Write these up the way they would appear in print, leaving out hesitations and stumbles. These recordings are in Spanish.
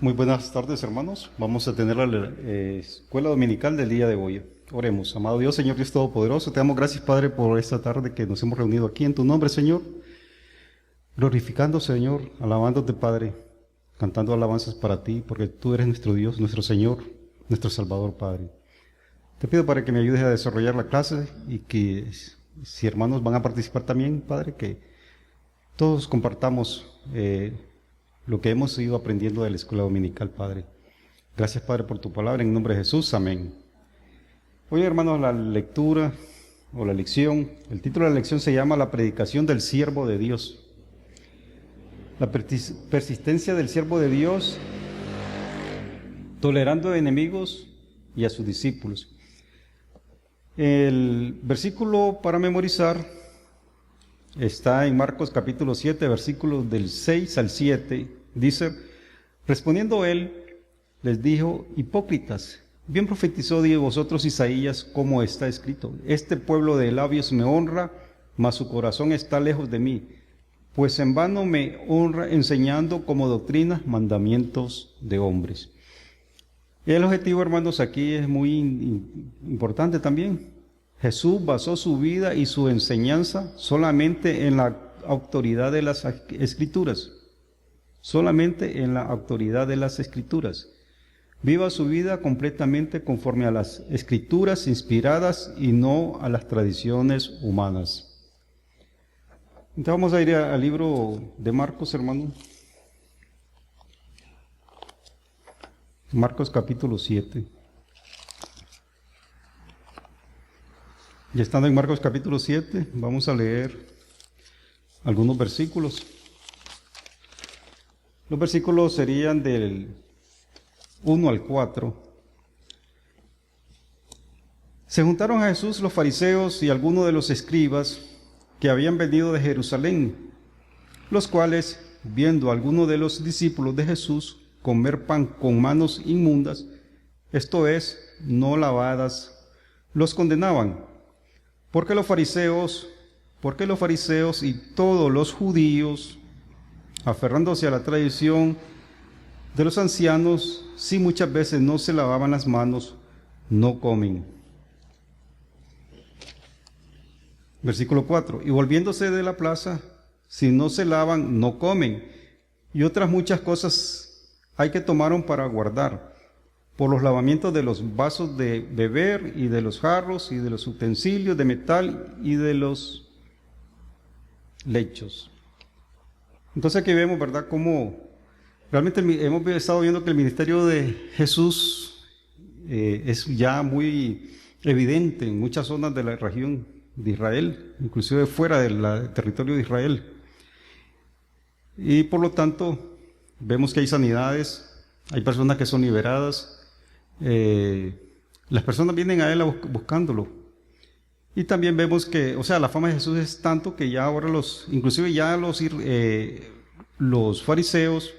Muy buenas tardes, hermanos. Vamos a tener la escuela dominical del día de hoy. Oremos. Amado Dios, Señor Dios Todopoderoso, te damos gracias, Padre, por esta tarde que nos hemos reunido aquí en tu nombre, Señor. Glorificando, Señor, alabándote, Padre, cantando alabanzas para ti, porque tú eres nuestro Dios, nuestro Señor, nuestro Salvador, Padre. Te pido, Padre, que me ayudes a desarrollar la clase y que si hermanos van a participar también, Padre, que todos compartamos lo que hemos ido aprendiendo de la escuela dominical, Padre. Gracias, Padre, por tu palabra, en nombre de Jesús, amén. Hoy, hermanos, la lectura o la lección, el título de la lección se llama La predicación del siervo de Dios. La persistencia del siervo de Dios, tolerando enemigos y a sus discípulos. El versículo para memorizar está en Marcos capítulo 7, versículos del 6 al 7. Dice, respondiendo él, les dijo, hipócritas, bien profetizó de vosotros Isaías, como está escrito, este pueblo de labios me honra, mas su corazón está lejos de mí, pues en vano me honra enseñando como doctrina mandamientos de hombres. El objetivo, hermanos, aquí es muy importante también. Jesús basó su vida y su enseñanza solamente en la autoridad de las Escrituras. Solamente en la autoridad de las Escrituras. Viva su vida completamente conforme a las Escrituras inspiradas y no a las tradiciones humanas. Entonces vamos a ir al libro de Marcos, hermano. Marcos capítulo 7. Y estando en Marcos capítulo 7, vamos a leer algunos versículos. Los versículos serían del 1 al 4. Se juntaron a Jesús los fariseos y algunos de los escribas que habían venido de Jerusalén, los cuales, viendo a algunos de los discípulos de Jesús comer pan con manos inmundas, esto es, no lavadas, los condenaban. Porque los fariseos y todos los judíos, aferrándose a la tradición de los ancianos, si muchas veces no se lavaban las manos, no comen. Versículo 4. Y volviéndose de la plaza, si no se lavan, no comen. Y otras muchas cosas hay que tomaron para guardar, por los lavamientos de los vasos de beber y de los jarros y de los utensilios de metal y de los lechos. Entonces aquí vemos, ¿verdad?, cómo realmente hemos estado viendo que el ministerio de Jesús es ya muy evidente en muchas zonas de la región de Israel, inclusive fuera del territorio de Israel. Y por lo tanto, vemos que hay sanidades, hay personas que son liberadas, las personas vienen a él buscándolo. Y también vemos que, o sea, la fama de Jesús es tanto que ya ahora inclusive ya los fariseos,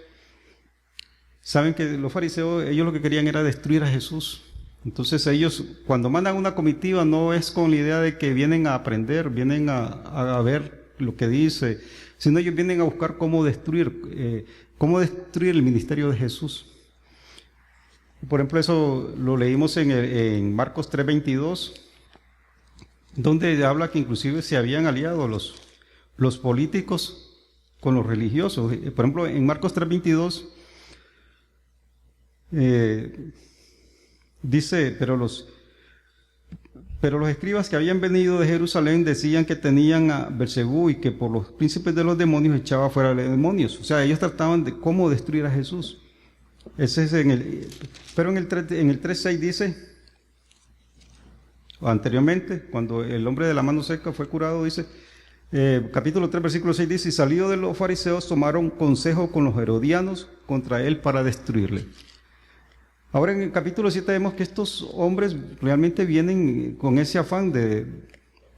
saben que los fariseos, ellos lo que querían era destruir a Jesús. Entonces ellos, cuando mandan una comitiva, no es con la idea de que vienen a aprender, vienen a ver lo que dice, sino ellos vienen a buscar cómo destruir el ministerio de Jesús. Por ejemplo, eso lo leímos en Marcos 3:22, donde habla que inclusive se habían aliado los políticos con los religiosos. Por ejemplo, en Marcos 3:22 dice, pero los escribas que habían venido de Jerusalén decían que tenían a Belcebú y que por los príncipes de los demonios echaba fuera a los demonios. O sea, ellos trataban de cómo destruir a Jesús. Ese es pero en el 3:6 dice, anteriormente, cuando el hombre de la mano seca fue curado, dice, capítulo 3, versículo 6 dice, y salido de los fariseos tomaron consejo con los herodianos contra él para destruirle. Ahora en el capítulo 7 vemos que estos hombres realmente vienen con ese afán de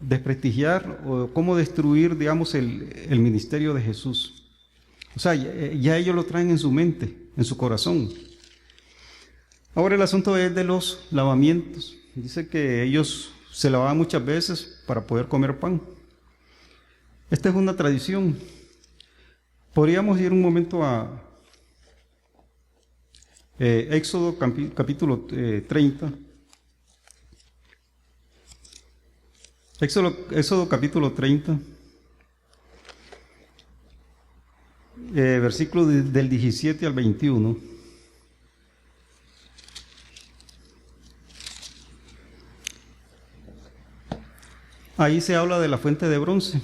desprestigiar o cómo destruir, digamos, el ministerio de Jesús. O sea, ya ellos lo traen en su mente, en su corazón. Ahora el asunto es de los lavamientos. Dice que ellos se lavaban muchas veces para poder comer pan. Esta es una tradición. Podríamos ir un momento Éxodo capítulo 30. Éxodo capítulo 30. Versículo del 17 al 21. Ahí se habla de la fuente de bronce.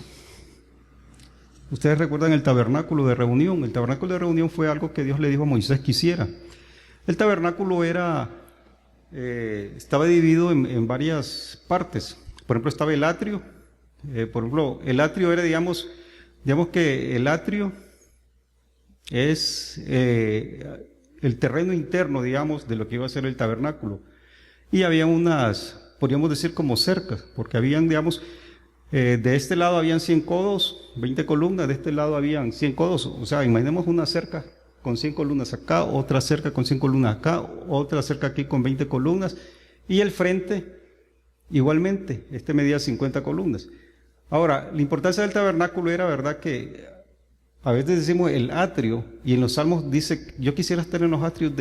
Ustedes recuerdan el tabernáculo de reunión. El tabernáculo de reunión fue algo que Dios le dijo a Moisés que hiciera. El tabernáculo estaba dividido en varias partes. Por ejemplo, estaba el atrio. Por ejemplo, el atrio era, digamos que el atrio es el terreno interno, digamos, de lo que iba a ser el tabernáculo. Y había unas, podríamos decir, como cercas, porque habían, digamos, de este lado habían 100 codos, 20 columnas, de este lado habían 100 codos. O sea, imaginemos una cerca con 100 columnas acá, otra cerca con 100 columnas acá, otra cerca aquí con 20 columnas, y el frente igualmente, este medía 50 columnas. Ahora, la importancia del tabernáculo era, verdad, que a veces decimos el atrio, y en los salmos dice, yo quisiera estar en los atrios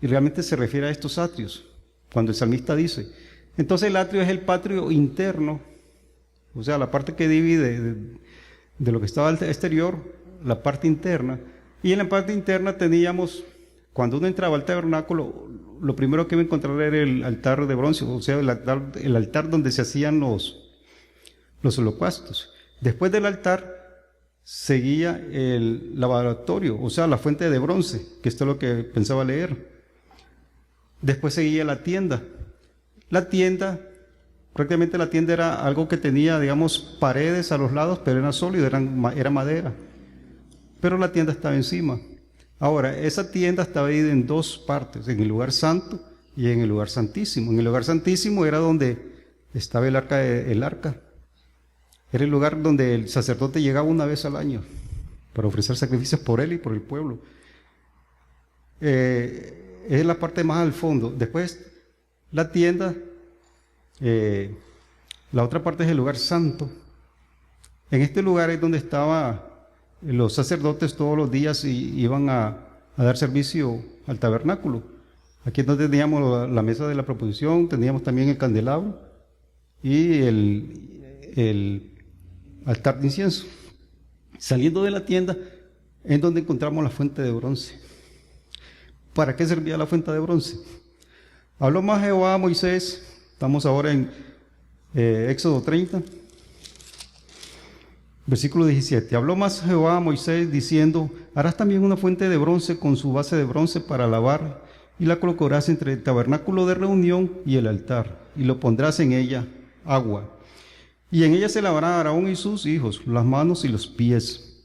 y realmente se refiere a estos atrios, cuando el salmista dice. Entonces el atrio es el patio interno, o sea, la parte que divide de lo que estaba al exterior, la parte interna, y en la parte interna teníamos, cuando uno entraba al tabernáculo, lo primero que iba a encontrar era el altar de bronce, o sea, el altar donde se hacían los holocaustos. Después del altar seguía el lavatorio, o sea, la fuente de bronce, que esto es lo que pensaba leer. Después seguía la tienda. La tienda, prácticamente la tienda era algo que tenía, digamos, paredes a los lados, pero era sólido, era madera. Pero la tienda estaba encima. Ahora, esa tienda estaba dividida en dos partes, en el lugar santo y en el lugar santísimo. En el lugar santísimo era donde estaba el arca. Era el lugar donde el sacerdote llegaba una vez al año para ofrecer sacrificios por él y por el pueblo. Es la parte más al fondo. Después, la tienda, la otra parte es el lugar santo. En este lugar es donde estaban los sacerdotes todos los días y iban a dar servicio al tabernáculo. Aquí es donde teníamos la mesa de la proposición, teníamos también el candelabro y el altar de incienso. Saliendo de la tienda es donde encontramos la fuente de bronce. ¿Para qué servía la fuente de bronce? Habló más Jehová a Moisés, estamos ahora en Éxodo 30, versículo 17. Habló más Jehová a Moisés diciendo, harás también una fuente de bronce con su base de bronce para lavar, y la colocarás entre el tabernáculo de reunión y el altar, y lo pondrás en ella agua. Y en ella se lavarán Aarón y sus hijos las manos y los pies.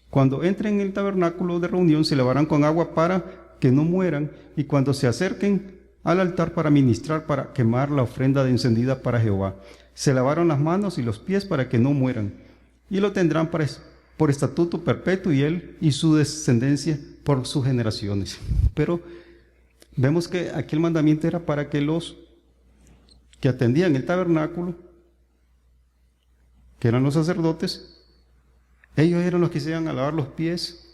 Cuando entren en el tabernáculo de reunión se lavarán con agua para que no mueran, y cuando se acerquen al altar para ministrar, para quemar la ofrenda de encendida para Jehová, se lavaron las manos y los pies para que no mueran, y lo tendrán por estatuto perpetuo, y él y su descendencia por sus generaciones. Pero vemos que aquí el mandamiento era para que los que atendían el tabernáculo, que eran los sacerdotes, ellos eran los que se iban a lavar los pies,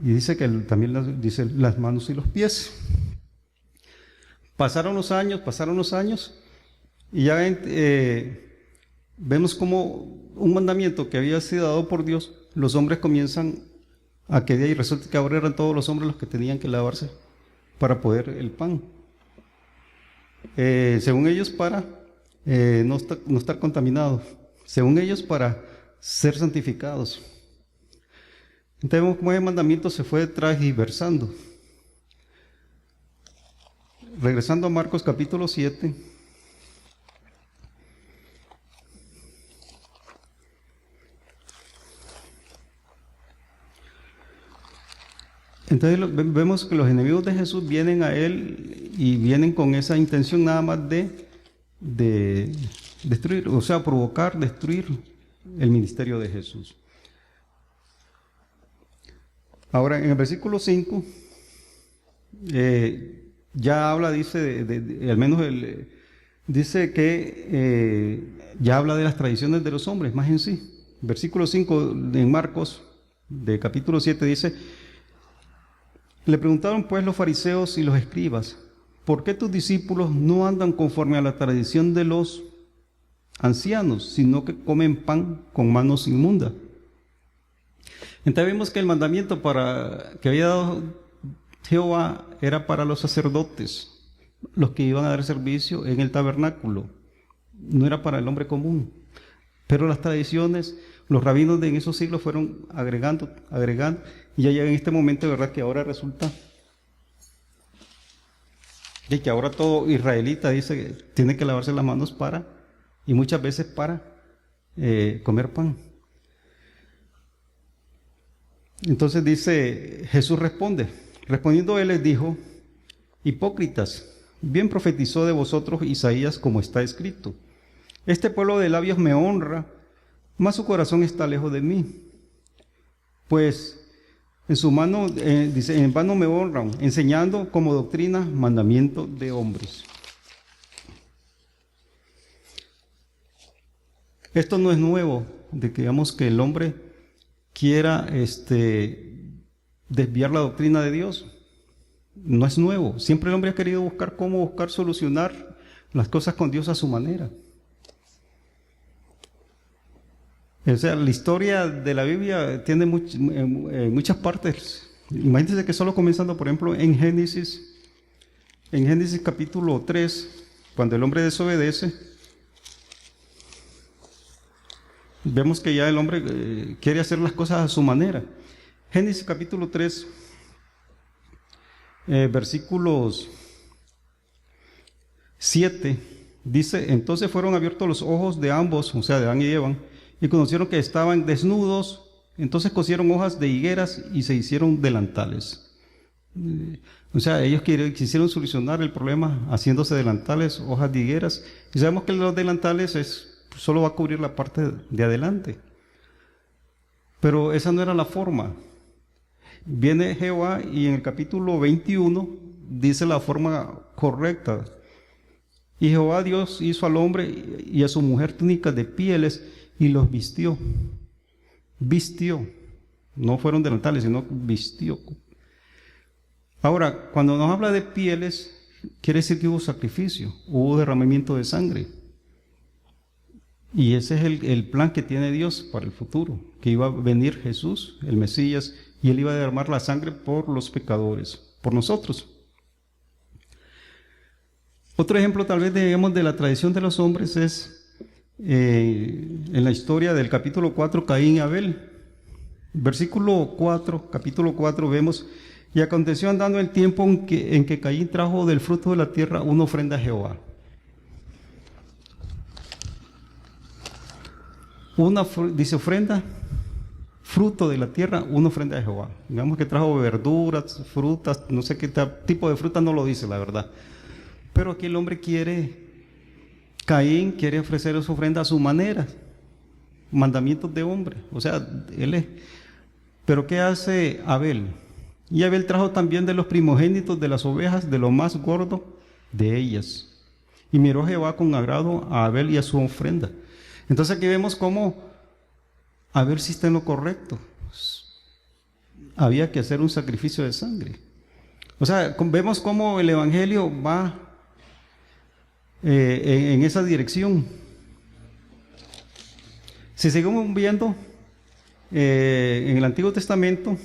y dice que también dice las manos y los pies. Pasaron los años, y ya vemos como un mandamiento que había sido dado por Dios, los hombres comienzan a que y resulta que ahora eran todos los hombres los que tenían que lavarse para poder el pan. Según ellos, para no estar contaminados. Según ellos, para ser santificados. Entonces vemos cómo ese mandamiento se fue transversando. Regresando a Marcos capítulo 7. Entonces vemos que los enemigos de Jesús vienen a él y vienen con esa intención nada más de destruir, o sea, provocar, destruir el ministerio de Jesús. Ahora, en el versículo 5, ya habla, dice, al menos dice que ya habla de las tradiciones de los hombres, más en sí. Versículo 5 en Marcos, de capítulo 7, dice, Le preguntaron pues los fariseos y los escribas: ¿por qué tus discípulos no andan conforme a la tradición de los ancianos, sino que comen pan con manos inmundas? Entonces vemos que el mandamiento que había dado Jehová era para los sacerdotes, los que iban a dar servicio en el tabernáculo, no era para el hombre común. Pero las tradiciones, los rabinos en esos siglos fueron agregando, y ya llega en este momento, ¿verdad?, que ahora resulta de que ahora todo israelita dice que tiene que lavarse las manos y muchas veces para comer pan. Entonces dice, Jesús respondiendo él les dijo: hipócritas, bien profetizó de vosotros Isaías, como está escrito: este pueblo de labios me honra, mas su corazón está lejos de mí. Pues en su mano, dice, en vano me honran, enseñando como doctrina mandamiento de hombres. Esto no es nuevo, de que digamos que el hombre quiera desviar la doctrina de Dios. No es nuevo. Siempre el hombre ha querido buscar solucionar las cosas con Dios a su manera. O sea, la historia de la Biblia tiene muchas partes. Imagínense que solo comenzando, por ejemplo, en Génesis capítulo 3, cuando el hombre desobedece, vemos que ya el hombre quiere hacer las cosas a su manera. Génesis capítulo 3, versículos 7, dice: entonces fueron abiertos los ojos de ambos, o sea, de Adán y Eva, y conocieron que estaban desnudos. Entonces cosieron hojas de higueras y se hicieron delantales. O sea, ellos quisieron solucionar el problema haciéndose delantales, hojas de higueras. Y sabemos que los delantales solo va a cubrir la parte de adelante. Pero esa no era la forma. Viene Jehová y en el capítulo 21 dice la forma correcta. Y Jehová Dios hizo al hombre y a su mujer túnicas de pieles y los vistió. Vistió. No fueron delantales, sino vistió. Ahora, cuando nos habla de pieles, quiere decir que hubo sacrificio, hubo derramamiento de sangre. Y ese es el plan que tiene Dios para el futuro, que iba a venir Jesús, el Mesías, y Él iba a derramar la sangre por los pecadores, por nosotros. Otro ejemplo tal vez de la tradición de los hombres es en la historia del capítulo 4, Caín y Abel. Versículo 4, capítulo 4 vemos: y aconteció andando el tiempo en que Caín trajo del fruto de la tierra una ofrenda a Jehová. Dice ofrenda, fruto de la tierra, una ofrenda a Jehová. Digamos que trajo verduras, frutas, no sé qué tipo de fruta, no lo dice la verdad. Pero aquí el hombre Caín quiere ofrecer su ofrenda a su manera, mandamientos de hombre, o sea, pero ¿qué hace Abel? Y Abel trajo también de los primogénitos de las ovejas, de lo más gordo de ellas. Y miró Jehová con agrado a Abel y a su ofrenda. Entonces aquí vemos cómo Abel sí está en lo correcto. Había que hacer un sacrificio de sangre. O sea, vemos cómo el Evangelio va en esa dirección. Si seguimos viendo en el Antiguo Testamento,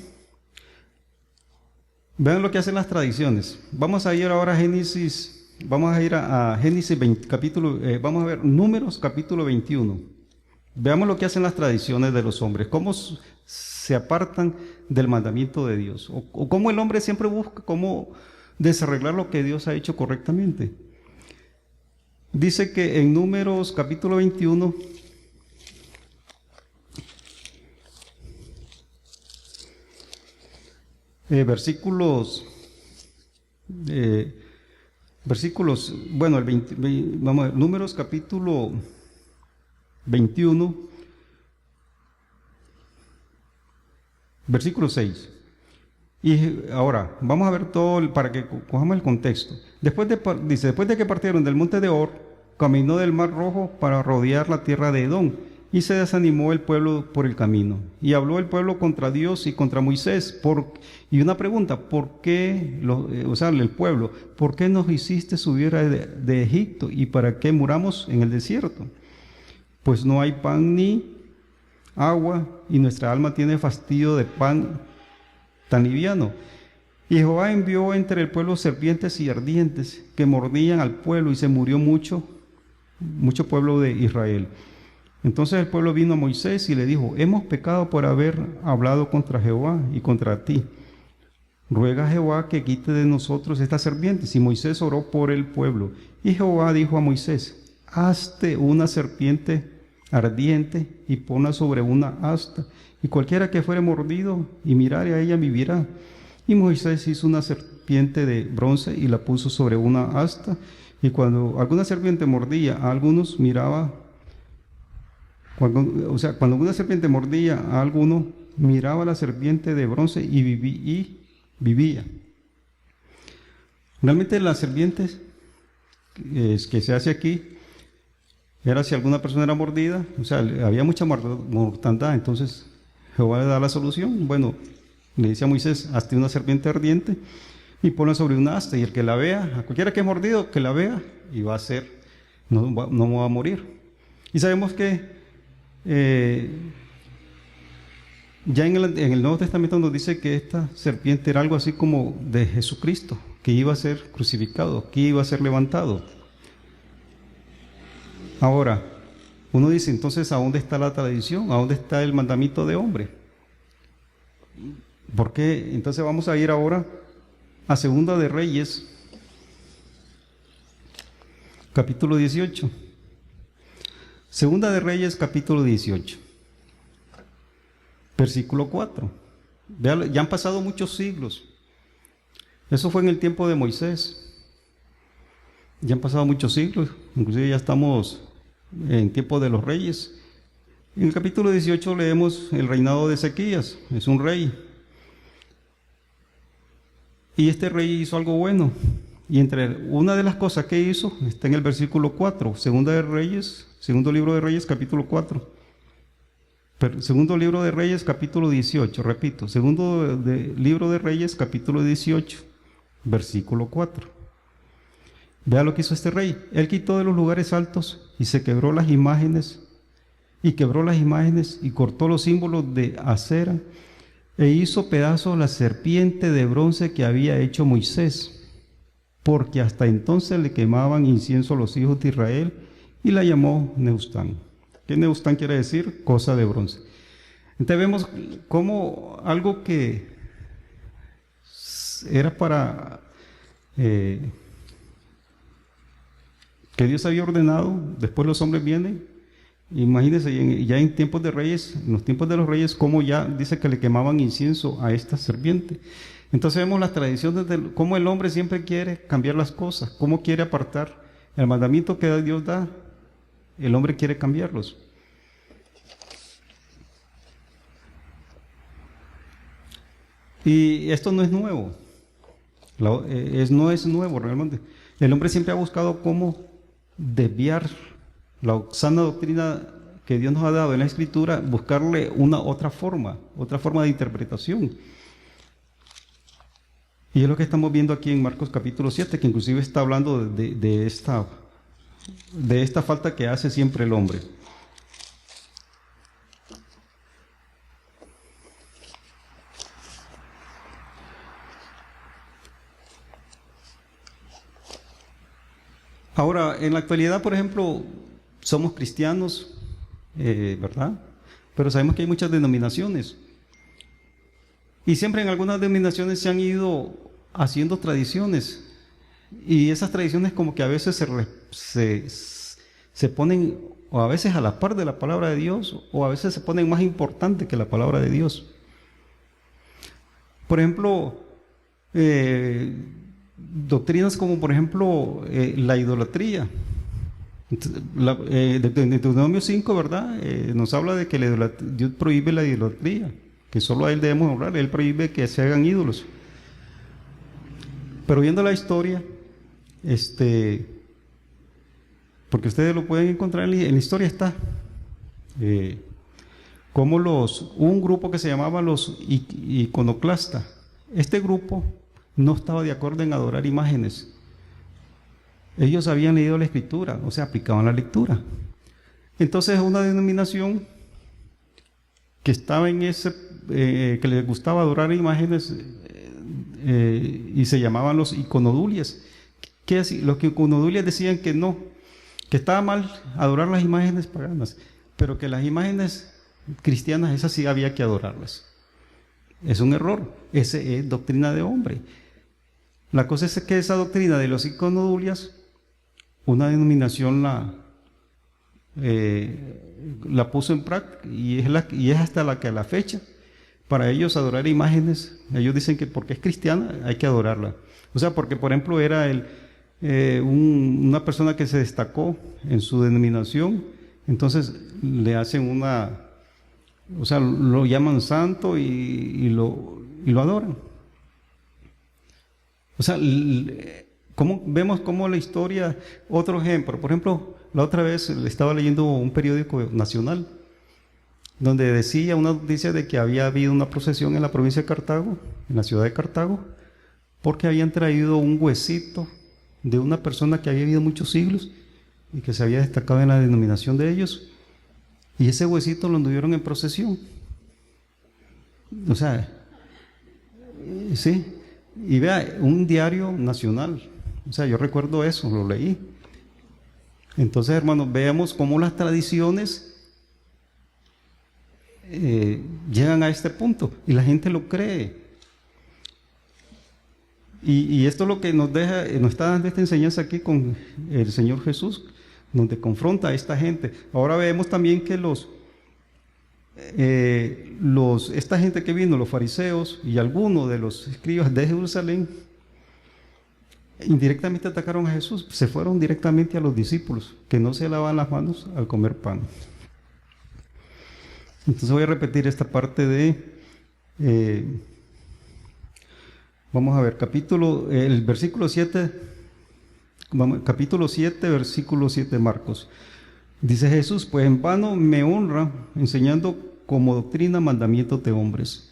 vean lo que hacen las tradiciones. Vamos a ir ahora a Génesis, vamos a ir a Génesis 20, vamos a ver Números capítulo 21. Veamos lo que hacen las tradiciones de los hombres, cómo se apartan del mandamiento de Dios, o cómo el hombre siempre busca cómo desarreglar lo que Dios ha hecho correctamente. Dice que en Números capítulo 21, versículos, bueno, vamos a ver, Números capítulo 21, versículo 6. Y ahora, vamos a ver todo para que cojamos el contexto. Después de que partieron del monte de Or, caminó del mar Rojo para rodear la tierra de Edom, y se desanimó el pueblo por el camino. Y habló el pueblo contra Dios y contra Moisés. Y una pregunta, ¿por qué, el pueblo, ¿por qué nos hiciste subir de Egipto y para qué muramos en el desierto? Pues no hay pan ni agua y nuestra alma tiene fastidio de pan tan liviano. Y Jehová envió entre el pueblo serpientes y ardientes que mordían al pueblo y se murió mucho pueblo de Israel. Entonces el pueblo vino a Moisés y le dijo: hemos pecado por haber hablado contra Jehová y contra ti. Ruega a Jehová que quite de nosotros estas serpientes. Y Moisés oró por el pueblo. Y Jehová dijo a Moisés: hazte una serpiente ardiente y ponla sobre una asta, y cualquiera que fuere mordido y mirare a ella vivirá. Y Moisés hizo una serpiente de bronce y la puso sobre una asta, y cuando alguna serpiente mordía a algunos, cuando una serpiente mordía a alguno, miraba la serpiente de bronce y vivía. Realmente las serpientes que se hace aquí era si alguna persona era mordida, había mucha mortandad. Entonces Jehová le da la solución. Bueno, le dice a Moisés: hazte una serpiente ardiente y ponla sobre una asta, y el que la vea, a cualquiera que es mordido, que la vea, y va a ser, no va a morir. Y sabemos que ya en el Nuevo Testamento nos dice que esta serpiente era algo así como de Jesucristo, que iba a ser crucificado, que iba a ser levantado. Ahora, uno dice: entonces, ¿a dónde está la tradición? ¿A dónde está el mandamiento de hombre? ¿Por qué? Entonces vamos a ir ahora a Segunda de Reyes, capítulo 18. Segunda de Reyes, capítulo 18, versículo 4. Vean, ya han pasado muchos siglos. Eso fue en el tiempo de Moisés. Ya han pasado muchos siglos, inclusive ya estamos en tiempo de los reyes. En el capítulo 18 leemos el reinado de Ezequías. Es un rey. Y este rey hizo algo bueno. Y entre una de las cosas que hizo está en el versículo 4, segundo libro de Reyes, capítulo 4. Segundo libro de Reyes, capítulo 18, repito, libro de Reyes, capítulo 18, versículo 4. Vea lo que hizo este rey. Él quitó de los lugares altos y se quebró las imágenes, y cortó los símbolos de acera, e hizo pedazos la serpiente de bronce que había hecho Moisés, porque hasta entonces le quemaban incienso a los hijos de Israel, y la llamó Neustán. ¿Qué Neustán quiere decir? Cosa de bronce. Entonces vemos cómo algo que era para que Dios había ordenado, después los hombres vienen. Imagínense, ya en tiempos de reyes, en los tiempos de los reyes, cómo ya dice que le quemaban incienso a esta serpiente. Entonces vemos las tradiciones de cómo el hombre siempre quiere cambiar las cosas, cómo quiere apartar el mandamiento que Dios da. El hombre quiere cambiarlos. Y esto no es nuevo. No es nuevo realmente. El hombre siempre ha buscado cómo desviar la sana doctrina que Dios nos ha dado en la Escritura, buscarle otra forma de interpretación. Y es lo que estamos viendo aquí en Marcos capítulo 7, que inclusive está hablando de esta falta que hace siempre el hombre. Ahora, en la actualidad, por ejemplo, somos cristianos, ¿verdad? Pero sabemos que hay muchas denominaciones. Y siempre en algunas denominaciones se han ido haciendo tradiciones. Y esas tradiciones como que a veces se ponen, o a veces a la par de la palabra de Dios, o a veces se ponen más importantes que la palabra de Dios. Por ejemplo, doctrinas como por ejemplo la idolatría. De Deuteronomio 5, ¿verdad? Nos habla de que Dios prohíbe la idolatría, que solo a Él debemos honrar. Él prohíbe que se hagan ídolos. Pero viendo la historia, porque ustedes lo pueden encontrar en la historia, está como un grupo que se llamaba los iconoclastas. Este grupo no estaba de acuerdo en adorar imágenes. Ellos habían leído la escritura, o sea, aplicaban la lectura. Entonces una denominación que estaba en que les gustaba adorar imágenes y se llamaban los iconodulias. Los iconodulias decían que no, que estaba mal adorar las imágenes paganas, pero que las imágenes cristianas, esas sí había que adorarlas. Es un error, esa es doctrina de hombre. La cosa es que esa doctrina de los iconodulias, una denominación la puso en práctica y es hasta la fecha. Para ellos adorar imágenes, ellos dicen que porque es cristiana hay que adorarla. O sea, porque por ejemplo era una persona que se destacó en su denominación, entonces le hacen o sea, lo llaman santo y lo adoran. O sea, vemos cómo la historia, otro ejemplo, por ejemplo, la otra vez estaba leyendo un periódico nacional donde decía una noticia de que había habido una procesión en la provincia de Cartago, en la ciudad de Cartago, porque habían traído un huesito de una persona que había vivido muchos siglos y que se había destacado en la denominación de ellos, y ese huesito lo anduvieron en procesión. O sea, sí, y vea, un diario nacional, o sea, yo recuerdo eso, lo leí. Entonces, hermanos, veamos cómo las tradiciones llegan a este punto y la gente lo cree. Y esto es lo que nos está dando esta enseñanza aquí con el Señor Jesús, donde confronta a esta gente. Ahora vemos también que esta gente que vino, los fariseos y algunos de los escribas de Jerusalén, indirectamente atacaron a Jesús, se fueron directamente a los discípulos, que no se lavaban las manos al comer pan. Entonces voy a repetir esta parte vamos a ver, el versículo 7, capítulo 7, versículo 7 de Marcos. Dice Jesús, pues en vano me honra enseñando como doctrina mandamientos de hombres.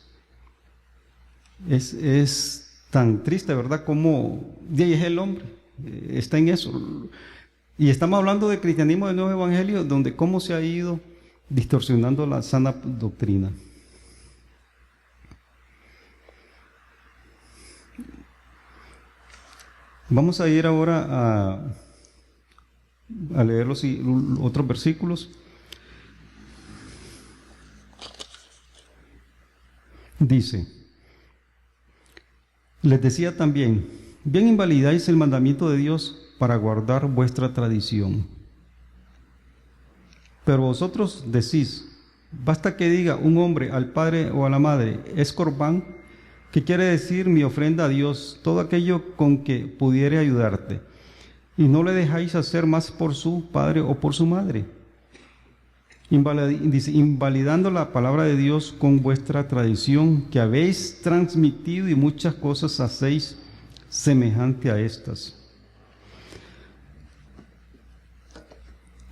Es tan triste, ¿verdad? Como es el hombre, está en eso. Y estamos hablando de cristianismo del nuevo evangelio, donde cómo se ha ido distorsionando la sana doctrina. Vamos a ir ahora a leer los otros versículos. Dice, les decía también, bien invalidáis el mandamiento de Dios para guardar vuestra tradición. Pero vosotros decís, basta que diga un hombre al padre o a la madre, es corbán, que quiere decir mi ofrenda a Dios, todo aquello con que pudiere ayudarte, y no le dejáis hacer más por su padre o por su madre. Dice, invalidando la palabra de Dios con vuestra tradición que habéis transmitido y muchas cosas hacéis semejante a estas.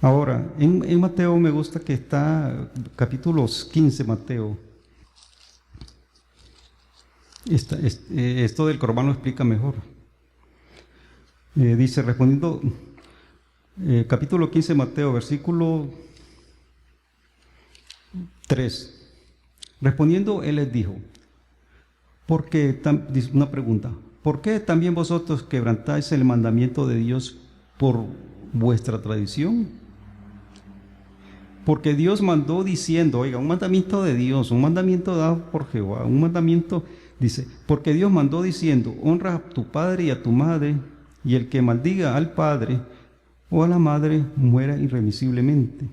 Ahora, en Mateo me gusta que está capítulos 15, Mateo. Esto del corbán lo explica mejor. Dice, respondiendo, capítulo 15, Mateo, versículo 3. Respondiendo, él les dijo, dice una pregunta, ¿por qué también vosotros quebrantáis el mandamiento de Dios por vuestra tradición? Porque Dios mandó diciendo, oiga, un mandamiento de Dios, un mandamiento dado por Jehová, un mandamiento, dice, porque Dios mandó diciendo, honra a tu padre y a tu madre, y el que maldiga al padre o a la madre muera irremisiblemente.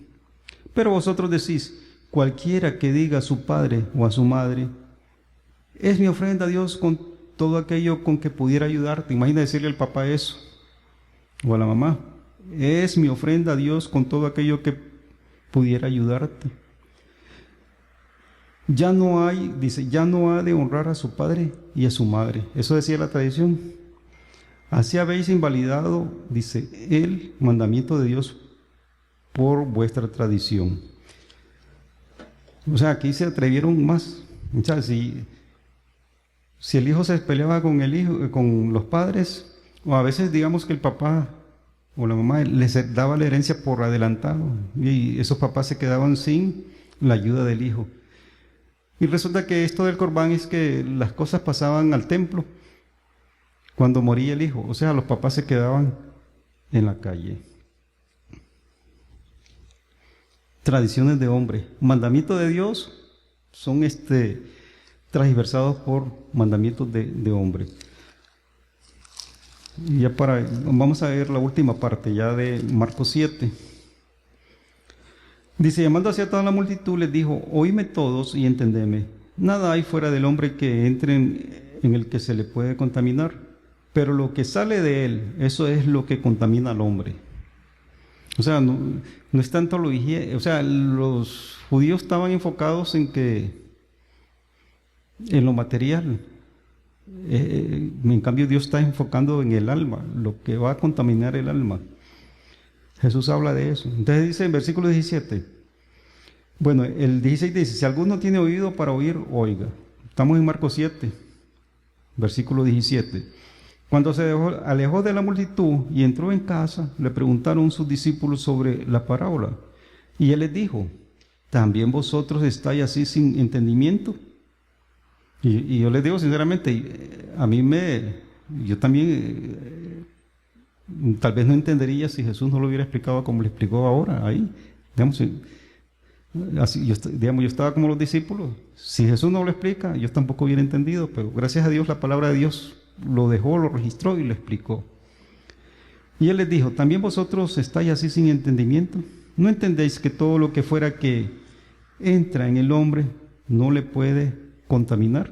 Pero vosotros decís, cualquiera que diga a su padre o a su madre, es mi ofrenda a Dios con todo aquello con que pudiera ayudarte. Imagina decirle al papá eso, o a la mamá, es mi ofrenda a Dios con todo aquello que pudiera ayudarte. Ya no ha de honrar a su padre y a su madre. Eso decía la tradición. Así habéis invalidado, dice, el mandamiento de Dios por vuestra tradición. O sea, aquí se atrevieron más. O sea, si el hijo se peleaba con el hijo, con los padres, o a veces digamos que el papá o la mamá les daba la herencia por adelantado, y esos papás se quedaban sin la ayuda del hijo. Y resulta que esto del Corbán es que las cosas pasaban al templo cuando moría el hijo, o sea, los papás se quedaban en la calle. Tradiciones de hombre. Mandamientos de Dios son transversados por mandamientos de hombre. Y ya vamos a ver la última parte ya de Marcos 7. Dice, llamando hacia toda la multitud, les dijo, oídme todos y entendedme. Nada hay fuera del hombre que entre en el que se le puede contaminar, pero lo que sale de él, eso es lo que contamina al hombre. O sea, no es tanto lo higiénico. O sea, los judíos estaban enfocados en lo material. En cambio, Dios está enfocando en el alma, lo que va a contaminar el alma. Jesús habla de eso. Entonces dice en versículo 17, bueno, el 16 dice, si alguno tiene oído para oír, oiga. Estamos en Marcos 7, versículo 17. Cuando se alejó de la multitud y entró en casa, le preguntaron sus discípulos sobre la parábola. Y él les dijo, ¿también vosotros estáis así sin entendimiento? Y yo les digo sinceramente, yo también tal vez no entendería si Jesús no lo hubiera explicado como le explicó ahora, ahí. Digamos, yo estaba como los discípulos. Si Jesús no lo explica, yo tampoco hubiera entendido, pero gracias a Dios la palabra de Dios lo dejó, lo registró y lo explicó. Y él les dijo, ¿también vosotros estáis así sin entendimiento? ¿No entendéis que todo lo que fuera que entra en el hombre no le puede contaminar?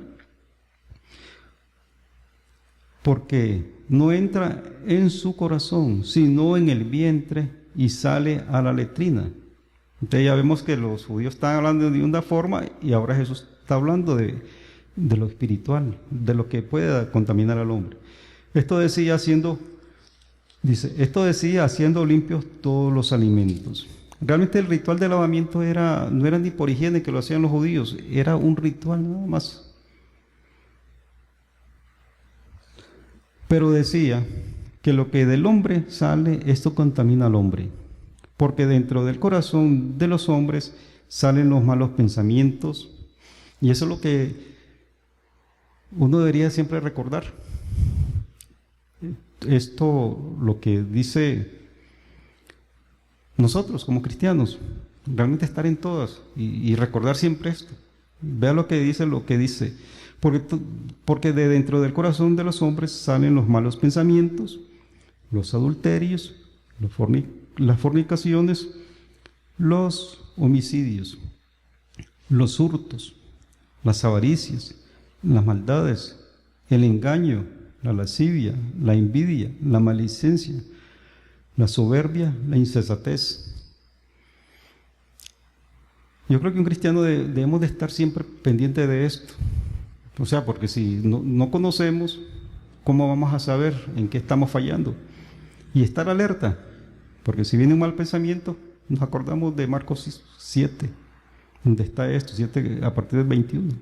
Porque no entra en su corazón, sino en el vientre y sale a la letrina. Entonces ya vemos que los judíos están hablando de una forma y ahora Jesús está hablando de lo espiritual, de lo que puede contaminar al hombre. Esto decía haciendo limpios todos los alimentos. Realmente el ritual de lavamiento no era ni por higiene que lo hacían los judíos, era un ritual nada más. Pero decía que lo que del hombre sale, esto contamina al hombre, porque dentro del corazón de los hombres salen los malos pensamientos, y eso es lo que uno debería siempre recordar. Esto, lo que dice nosotros como cristianos, realmente estar en todas y recordar siempre esto. Vea lo que dice. Porque de dentro del corazón de los hombres salen los malos pensamientos, los adulterios, las fornicaciones, los homicidios, los hurtos, las avaricias, las maldades, el engaño, la lascivia, la envidia, la maledicencia, la soberbia, la insensatez. Yo creo que un cristiano debemos de estar siempre pendiente de esto. O sea, porque si no conocemos, ¿cómo vamos a saber en qué estamos fallando? Y estar alerta, porque si viene un mal pensamiento, nos acordamos de Marcos 7, donde está esto, 7 a partir del 21.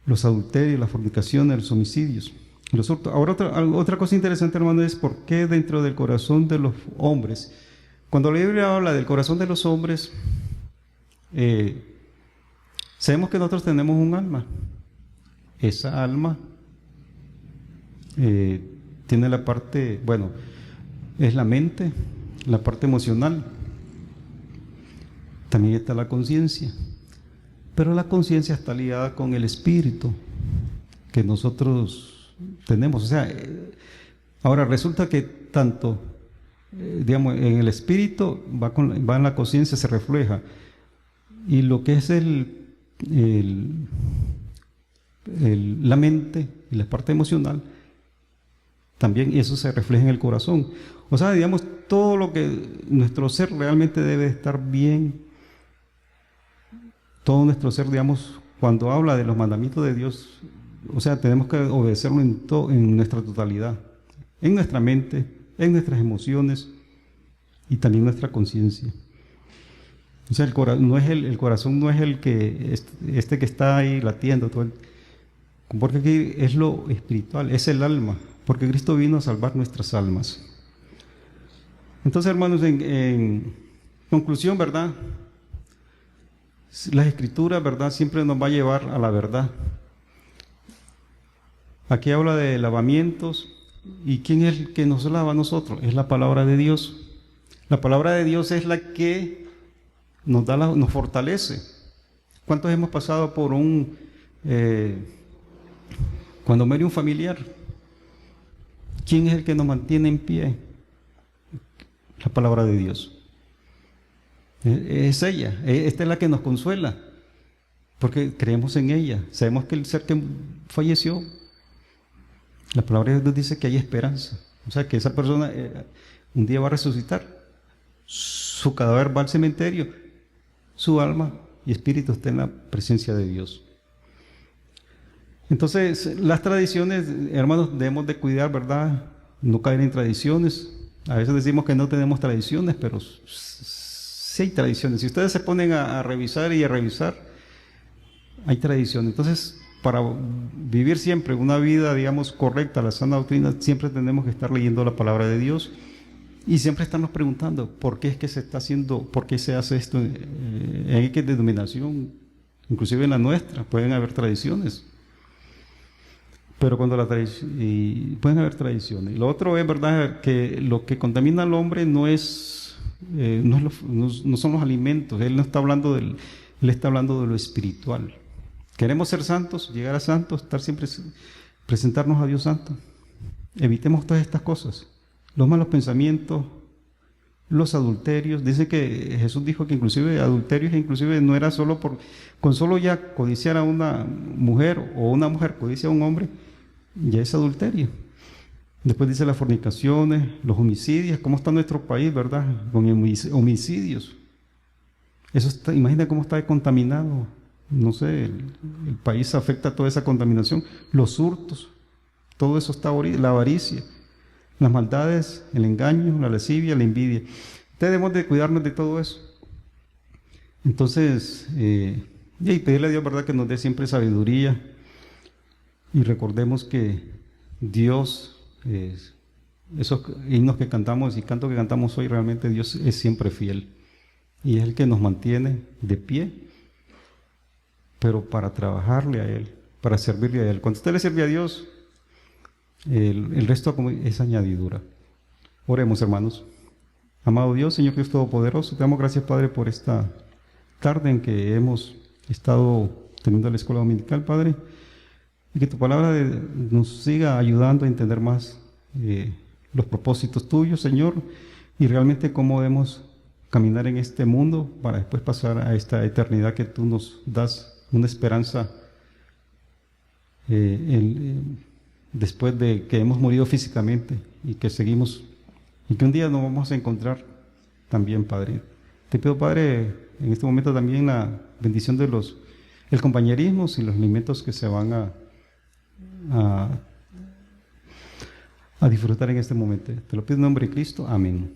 Los adulterios, las fornicaciones, los homicidios, los hurtos. Ahora otra cosa interesante, hermano, es por qué dentro del corazón de los hombres, cuando la Biblia habla del corazón de los hombres, sabemos que nosotros tenemos un alma. Esa alma tiene la parte, es la mente, la parte emocional. También está la conciencia. Pero la conciencia está ligada con el espíritu que nosotros tenemos. O sea, ahora resulta que tanto, en el espíritu va en la conciencia, se refleja. Y lo que es la mente y la parte emocional, también eso se refleja en el corazón. O sea, todo lo que nuestro ser realmente debe estar bien. Todo nuestro ser, cuando habla de los mandamientos de Dios, o sea, tenemos que obedecerlo en nuestra totalidad, en nuestra mente, en nuestras emociones y también nuestra conciencia. O sea, el corazón no es el que este que está ahí latiendo todo porque aquí es lo espiritual, es el alma, porque Cristo vino a salvar nuestras almas. Entonces, hermanos, en conclusión, ¿verdad? Las escrituras, ¿verdad? Siempre nos va a llevar a la verdad. Aquí habla de lavamientos. ¿Y quién es el que nos lava a nosotros? Es la palabra de Dios. La palabra de Dios es la que nos fortalece. ¿Cuántos hemos pasado por cuando muere un familiar? ¿Quién es el que nos mantiene en pie? La palabra de Dios. Es ella. Esta es la que nos consuela, porque creemos en ella. Sabemos que el ser que falleció, la palabra de Dios dice que hay esperanza. O sea, que esa persona un día va a resucitar. Su cadáver va al cementerio. Su alma y espíritu está en la presencia de Dios. Entonces, las tradiciones, hermanos, debemos de cuidar, ¿verdad? No caer en tradiciones. A veces decimos que no tenemos tradiciones, pero sí hay tradiciones. Si ustedes se ponen a revisar y a revisar, hay tradiciones. Entonces, para vivir siempre una vida, digamos, correcta, la sana doctrina, siempre tenemos que estar leyendo la palabra de Dios y siempre estarnos preguntando por qué es que se está haciendo, por qué se hace esto, en qué denominación, inclusive en la nuestra, pueden haber tradiciones. Pero cuando pueden haber tradiciones. Lo otro es, ¿verdad?, que lo que contamina al hombre no son los alimentos. Él no está hablando él está hablando de lo espiritual. Queremos ser santos, llegar a santos, estar siempre, presentarnos a Dios santo. Evitemos todas estas cosas. Los malos pensamientos, los adulterios. Dice que Jesús dijo que inclusive adulterios, inclusive no era solo con solo ya codiciar a una mujer o una mujer codicia a un hombre, ya es adulterio. Después dice las fornicaciones, los homicidios. ¿Cómo está nuestro país, verdad? Con homicidios. Imagina cómo está contaminado. No sé, el país afecta a toda esa contaminación. Los hurtos, todo eso está la avaricia, las maldades, el engaño, la lascivia, la envidia. Debemos de cuidarnos de todo eso. Entonces, y pedirle a Dios, ¿verdad?, que nos dé siempre sabiduría. Y recordemos que Dios, esos himnos que cantamos y canto que cantamos hoy, realmente Dios es siempre fiel. Y es el que nos mantiene de pie, pero para trabajarle a Él, para servirle a Él. Cuando usted le sirve a Dios, el resto es añadidura. Oremos, hermanos. Amado Dios, Señor Cristo Todopoderoso, te damos gracias, Padre, por esta tarde en que hemos estado teniendo la escuela dominical, Padre, y que tu palabra nos siga ayudando a entender más los propósitos tuyos, Señor, y realmente cómo debemos caminar en este mundo para después pasar a esta eternidad que tú nos das, una esperanza después de que hemos morido físicamente y que seguimos, y que un día nos vamos a encontrar también, Padre. Te pido, Padre, en este momento también la bendición de el compañerismo y los alimentos que se van a disfrutar en este momento. Te lo pido en nombre de Cristo. Amén.